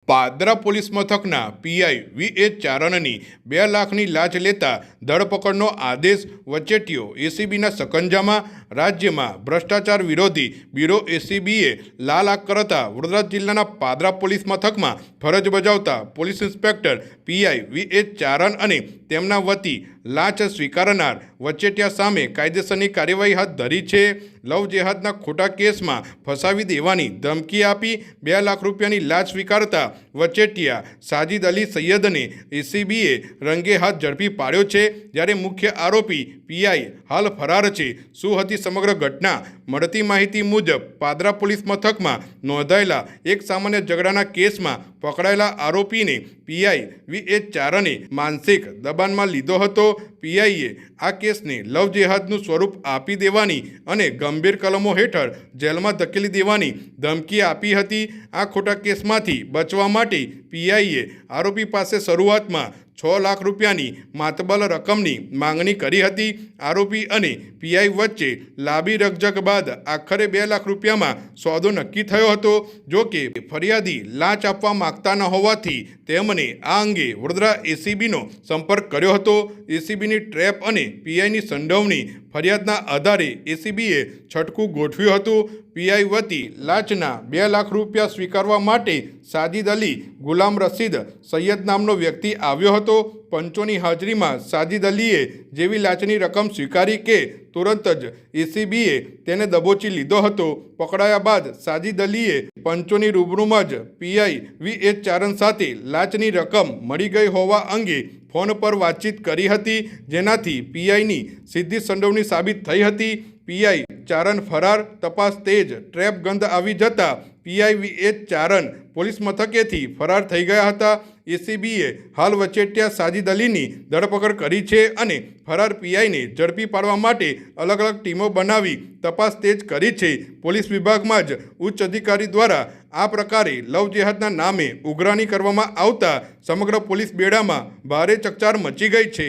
Padra police મથકના PI વી.એચ. ચારણની 2 લાખની લાંચ લેતા ધરપકડનો આદેશ વચેટિયો એસીબીના સકંજામાં। રાજ્યમાં ભ્રષ્ટાચાર વિરોધી બ્યુરો એસીબીએ લાલાક કરતા વડોદરા જિલ્લાના પાદરા પોલીસ મથકમાં ફરજ બજાવતા પોલીસ ઇન્સ્પેક્ટર પીઆઈ વી.એચ. ચારણ અને તેમના વતી લાંચ સ્વીકારનાર વચેટિયા સામે કાયદેસરની કાર્યવાહી હાથ ધરી છે। લવ જેહાદના ખોટા કેસમાં ફસાવી દેવાની ધમકી આપી 2 લાખ રૂપિયાની લાંચ સ્વીકારતા વચેટિયા સાજિદ અલી સૈયદને એસીબીએ રંગે હાથ ઝડપી પાડ્યો છે, જ્યારે મુખ્ય આરોપી પીઆઈ હાલ ફરાર છે। શું હતી સમગ્ર ઘટના? મળતી માહિતી મુજબ પાદરા પોલીસ મથકમાં નોંધાયેલા એક સામાન્ય ઝઘડાના કેસમાં પકડાયેલા આરોપીને પીઆઈ વી.એચ. ચારણે માનસિક દબાણમાં લીધો હતો। પીઆઈએ આ કેસને લવ જેહાદનું સ્વરૂપ આપી દેવાની અને ગંભીર કલમો હેઠળ જેલમાં ધકેલી દેવાની ધમકી આપી હતી। આ ખોટા કેસમાંથી બચવા માટે પીઆઈએ આરોપી પાસે શરૂઆતમાં 6 લાખ રૂપિયાની માતબર રકમની માંગણી કરી હતી। આરોપી અને પીઆઈ વચ્ચે લાંબી રકઝક બાદ આખરે 2 લાખ રૂપિયામાં સોદો નક્કી થયો હતો। જો કે ફરિયાદી લાંચ આપવા માગતા ન હોવાથી તેમણે આ અંગે વડોદરા એસીબીનો સંપર્ક કર્યો હતો। એસીબીની ટ્રેપ અને પીઆઈની સંડોવણી ફરિયાદના આધારે એસીબીએ છટકું ગોઠવ્યું હતું। પીઆઈ વતી લાંચના 2 લાખ રૂપિયા સ્વીકારવા માટે સાજિદ અલી ગુલામ રશીદ સૈયદ નામનો વ્યક્તિ આવ્યો હતો। પંચોની હાજરીમાં સાજિદ અલીએ જેવી લાંચની રકમ સ્વીકારી કે તુરંત જ એસીબીએ તેને દબોચી લીધો હતો। પકડાયા બાદ સાજિદ અલીએ પંચોની રૂબરૂમાં જ પીઆઈ વી.એચ. ચારણ સાથે લાંચની રકમ મળી ગઈ હોવા અંગે ફોન પર વાતચીત કરી હતી, જેનાથી પીઆઈની સીધી સંડોવણી સાબિત થઈ હતી। પીઆઈ ચારણ ફરાર, તપાસ તેજ, ટ્રેપ ગંધ આવી જતા પીઆઈ વી.એચ. ચારણ પોલીસ મથકેથી ફરાર થઈ ગયા હતા। એસીબીએ હાલ વચેટિયા સાજિદ અલીની ધરપકડ કરી છે અને ફરાર પીઆઈને ઝડપી પાડવા માટે અલગ અલગ ટીમો બનાવી તપાસ તેજ કરી છે। પોલીસ વિભાગમાં જ ઉચ્ચ અધિકારી દ્વારા આ પ્રકારે લવ જેહાદના નામે ઉઘરાણી કરવામાં આવતા સમગ્ર પોલીસ બેડામાં ભારે ચકચાર મચી ગઈ છે।